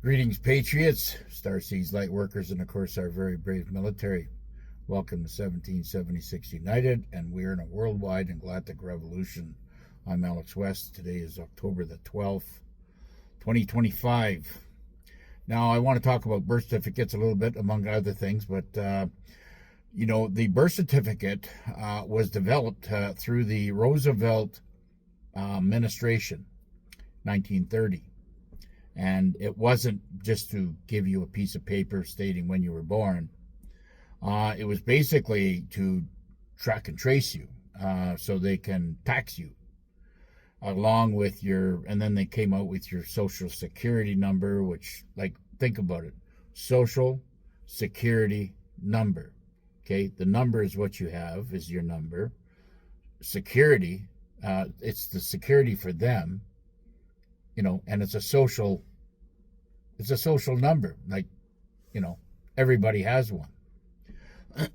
Greetings, Patriots, Starseeds light workers, and of course our very brave military. Welcome to 1776 United, and we're in a worldwide and galactic revolution. I'm Alex West. Today is October the 12th, 2025. Now, I want to talk about birth certificates a little bit, among other things, but the birth certificate was developed through the Roosevelt administration, 1930. And it wasn't just to give you a piece of paper stating when you were born. It was basically to track and trace you so they can tax you along with and then they came out with your social security number, which, think about it, social security number. Okay, the number is what you have, is your number. Security, it's the security for them. And it's a social number. Everybody has one. Like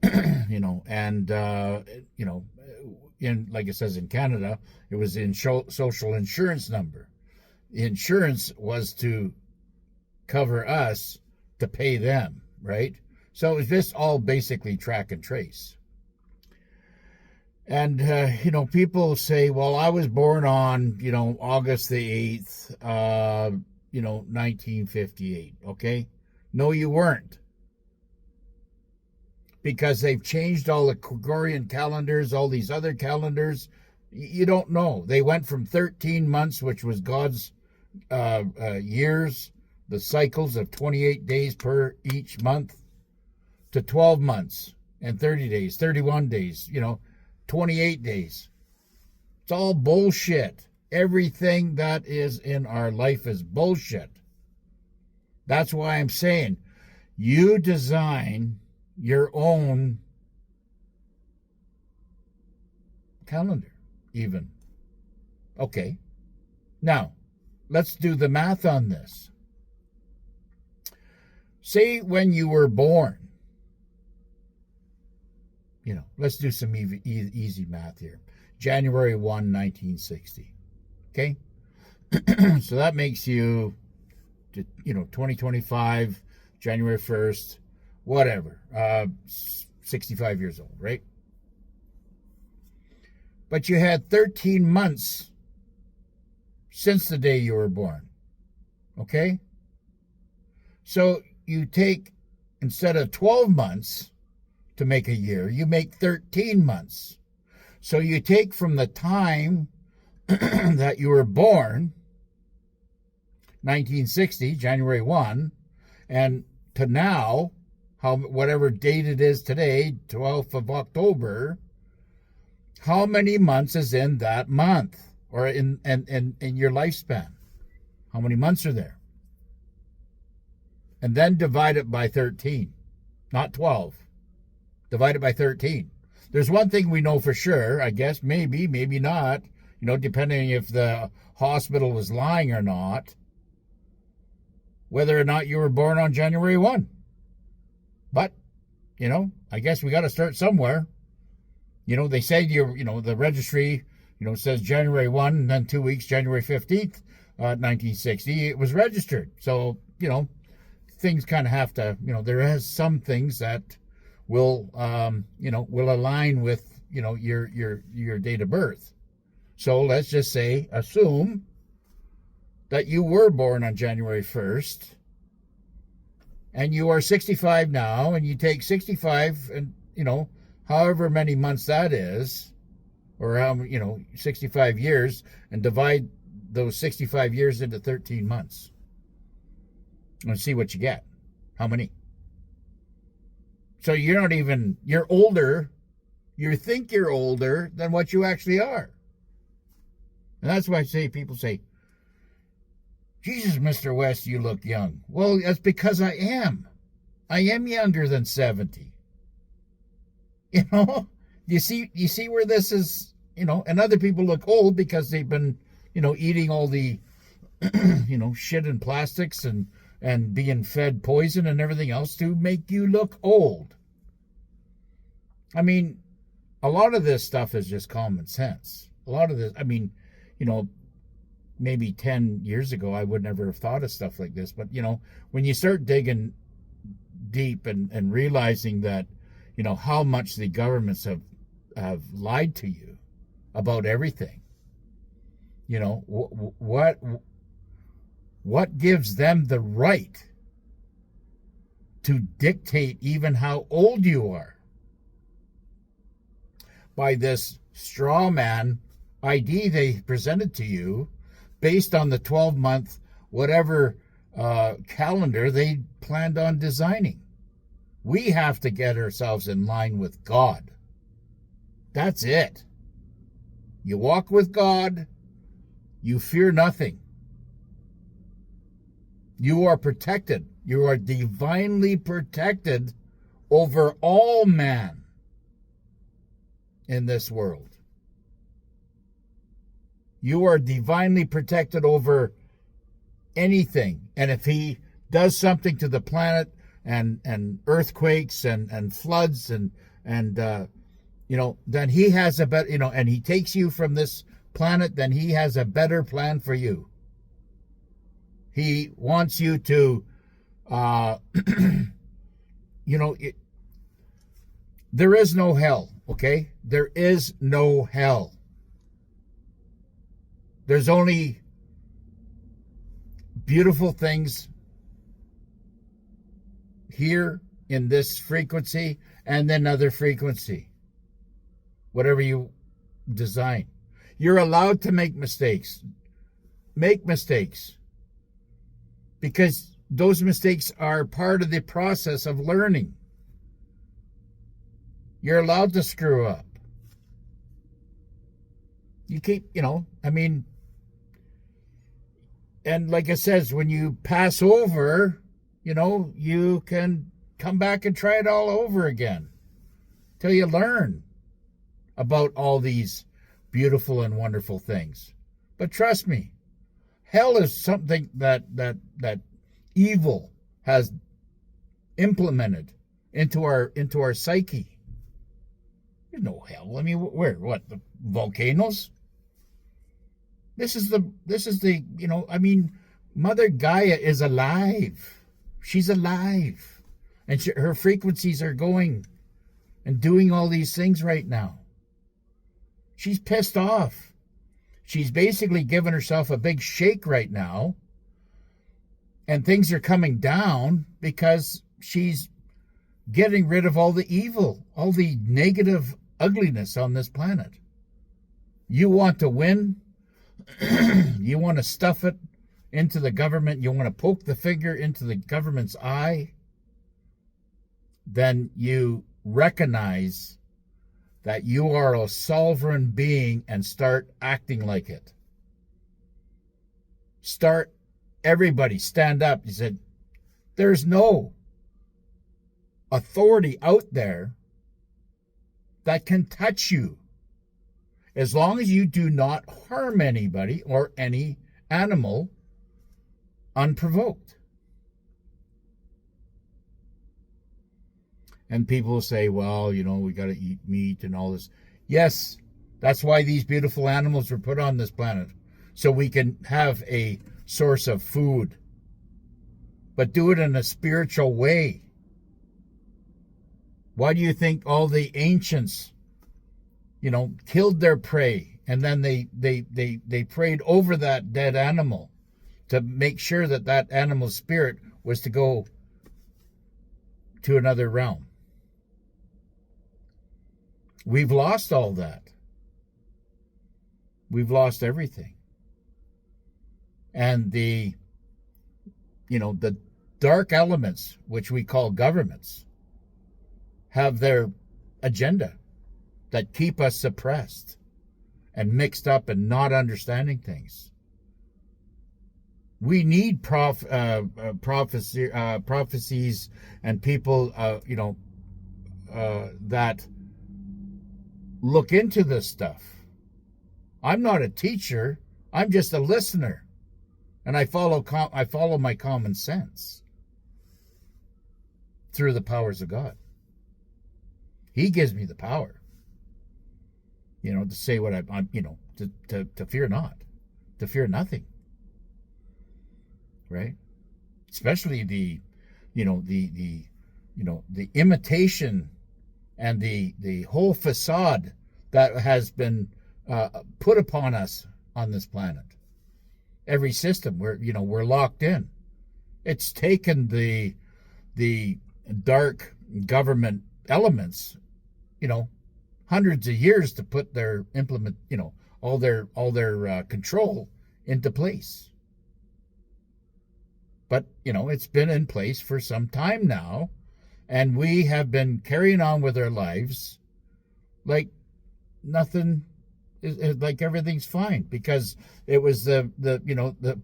it says in Canada, it was in social insurance number. Insurance was to cover us to pay them, right? So it was just all basically track and trace. And, people say, well, I was born on, August the 8th, 1958, okay? No, you weren't. Because they've changed all the Gregorian calendars, all these other calendars. You don't know. They went from 13 months, which was God's years, the cycles of 28 days per each month, to 12 months and 30 days, 31 days, 28 days. It's all bullshit. Everything that is in our life is bullshit. That's why I'm saying you design your own calendar, even. Okay. Now, let's do the math on this. Say when you were born. Let's do some easy math here. January 1, 1960. Okay? So that makes you, 2025, January 1st, whatever, 65 years old, right? But you had 13 months since the day you were born. Okay? So you take, instead of 12 months, to make a year, you make 13 months. So you take from the time that you were born, 1960, January 1, and to now, whatever date it is today, 12th of October, how many months is in that month or in your lifespan? How many months are there? And then divide it by 13, not 12. Divided by 13. There's one thing we know for sure, I guess, maybe not, depending if the hospital was lying or not, whether or not you were born on January 1. But, I guess we got to start somewhere. They say the registry, says January 1, and then 2 weeks, January 15th, 1960, it was registered. So, things kind of have to, there is some things that will align with your date of birth. So let's just say, assume that you were born on January 1st and you are 65 now, and you take 65 and however many months that is, or 65 years, and divide those 65 years into 13 months and see what you get. How many? So you're older, you think you're older than what you actually are. And that's why people say, Jesus, Mr. West, you look young. Well, that's because I am. I am younger than 70. You see where this is, and other people look old because they've been, eating all the, shit and plastics and being fed poison and everything else to make you look old. I mean, a lot of this stuff is just common sense. A lot of this, maybe 10 years ago, I would never have thought of stuff like this. But, when you start digging deep and realizing that, how much the governments have lied to you about everything, what gives them the right to dictate even how old you are by this straw man ID they presented to you based on the 12-month whatever calendar they planned on designing. We have to get ourselves in line with God. That's it. You walk with God, you fear nothing. You are protected. You are divinely protected over all man in this world. You are divinely protected over anything. And if he does something to the planet and earthquakes and floods and then he has a better, and he takes you from this planet, then he has a better plan for you. He wants you to, there is no hell, okay? There is no hell. There's only beautiful things here in this frequency and then other frequency. Whatever you design. You're allowed to make mistakes. Make mistakes. Because those mistakes are part of the process of learning. You're allowed to screw up. You keep, and like it says, when you pass over, you can come back and try it all over again till you learn about all these beautiful and wonderful things. But trust me, hell is something that evil has implemented into our psyche. There's no hell. I mean, where? What? The volcanoes? This is the Mother Gaia is alive. She's alive, and her frequencies are going and doing all these things right now. She's pissed off. She's basically given herself a big shake right now. And things are coming down because she's getting rid of all the evil, all the negative ugliness on this planet. You want to win. You want to stuff it into the government. You want to poke the finger into the government's eye. Then you recognize that you are a sovereign being and start acting like it. Everybody stand up. He said, there's no authority out there that can touch you as long as you do not harm anybody or any animal unprovoked. And people will say, well, we got to eat meat and all this. Yes, that's why these beautiful animals were put on this planet, so we can have a source of food. But do it in a spiritual way. Why do you think all the ancients, killed their prey, and then they prayed over that dead animal to make sure that animal's spirit was to go to another realm? We've lost all that. We've lost everything. And the dark elements, which we call governments, have their agenda that keep us suppressed and mixed up and not understanding things. We need prophecies and people, that look into this stuff. I'm not a teacher. I'm just a listener, and I follow my common sense through the powers of God. He gives me the power, to say what to fear not, to fear nothing. right? Especially the imitation and the whole facade that has been put upon us on this planet. Every system, we're locked in. It's taken the dark government elements, hundreds of years to put their all their control into place. But it's been in place for some time now, and we have been carrying on with our lives like nothing is, like everything's fine, because it was the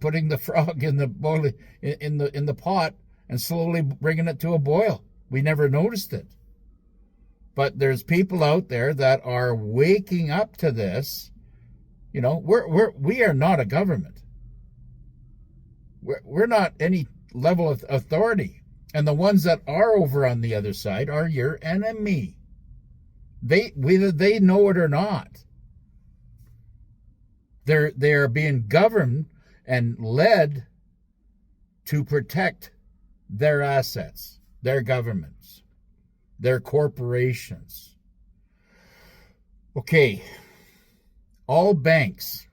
putting the frog in the boil in the pot and slowly bringing it to a boil. We never noticed it. But there's people out there that are waking up to this. We are not a government. We're not any level of authority. And the ones that are over on the other side are your enemy. Whether they know it or not. They are being governed and led to protect their assets, their governments, their corporations. Okay, all banks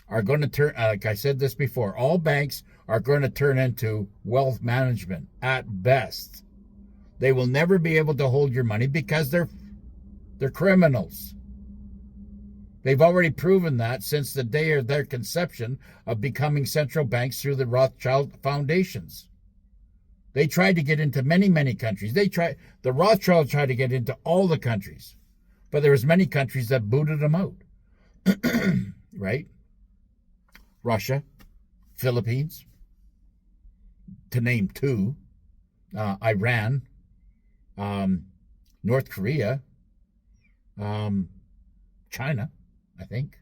are going to turn, like I said this before, all banks are going to turn into wealth management at best. They will never be able to hold your money because they're criminals. They've already proven that since the day of their conception of becoming central banks through the Rothschild foundations. They tried to get into many, many countries. The Rothschilds tried to get into all the countries, but there was many countries that booted them out, right? Russia, Philippines, to name two, Iran, North Korea, China, I think.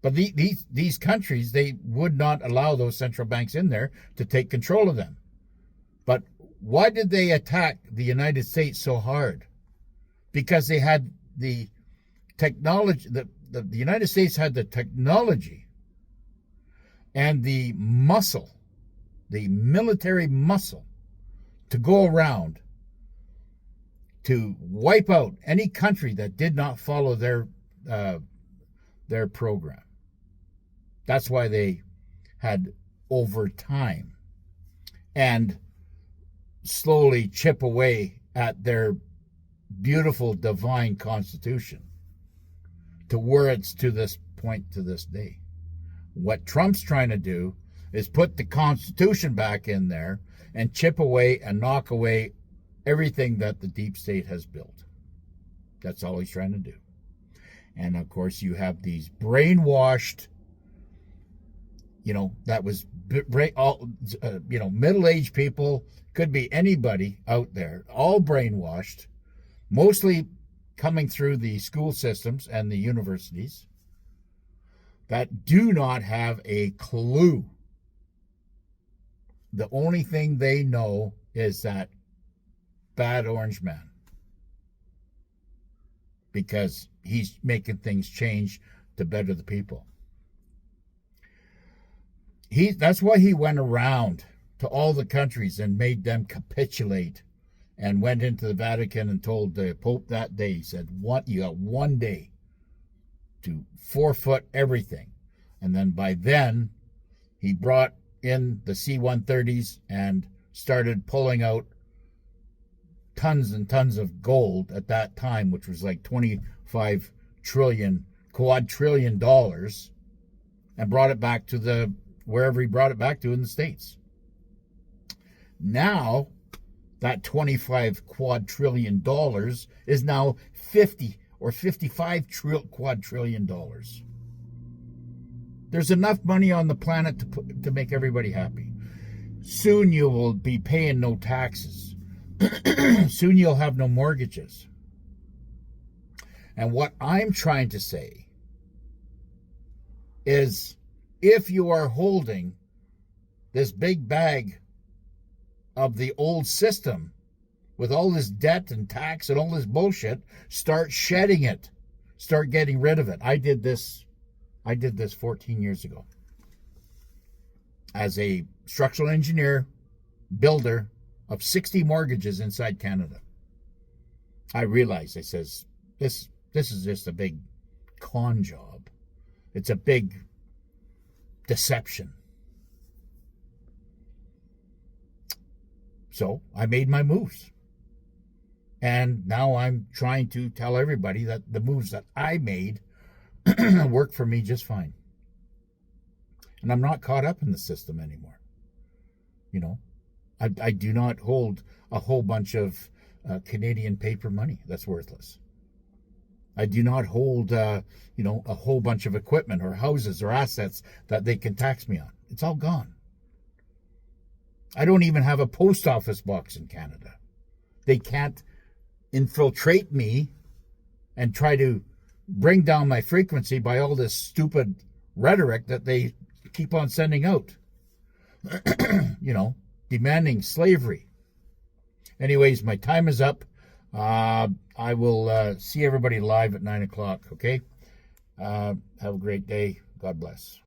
But these countries, they would not allow those central banks in there to take control of them. But why did they attack the United States so hard? Because they had the technology, the United States had the technology and the muscle, the military muscle, to go around to wipe out any country that did not follow their program. That's why they had, over time, and slowly chip away at their beautiful divine constitution to where it's to this point, to this day. What Trump's trying to do is put the Constitution back in there and chip away and knock away everything that the deep state has built. That's all he's trying to do. And of course, you have these brainwashed, that was middle-aged people, could be anybody out there, all brainwashed, mostly coming through the school systems and the universities, that do not have a clue. The only thing they know is that bad orange man, because he's making things change to better the people. That's why he went around to all the countries and made them capitulate, and went into the Vatican and told the Pope that day, he said, you got 1 day to forfeit everything. And then by then, he brought in the C-130s and started pulling out tons and tons of gold at that time, which was like 25 trillion, quadrillion dollars, and brought it back to wherever he brought it back to in the States. Now, that 25 quadrillion dollars is now 50 or 55 quadrillion dollars. There's enough money on the planet to make everybody happy. Soon you will be paying no taxes. Soon you'll have no mortgages. And what I'm trying to say is, if you are holding this big bag of the old system with all this debt and tax and all this bullshit, start shedding it. Start getting rid of it. I did this 14 years ago. as a structural engineer, builder of 60 mortgages inside Canada. I realized, I says, this is just a big con job. It's a big deception. So I made my moves. And now I'm trying to tell everybody that the moves that I made work for me just fine. And I'm not caught up in the system anymore. You know, I do not hold a whole bunch of Canadian paper money that's worthless. I do not hold, a whole bunch of equipment or houses or assets that they can tax me on. It's all gone. I don't even have a post office box in Canada. They can't infiltrate me and try to bring down my frequency by all this stupid rhetoric that they keep on sending out. Demanding slavery. Anyways, my time is up. I will see everybody live at 9 o'clock, okay? Have a great day. God bless.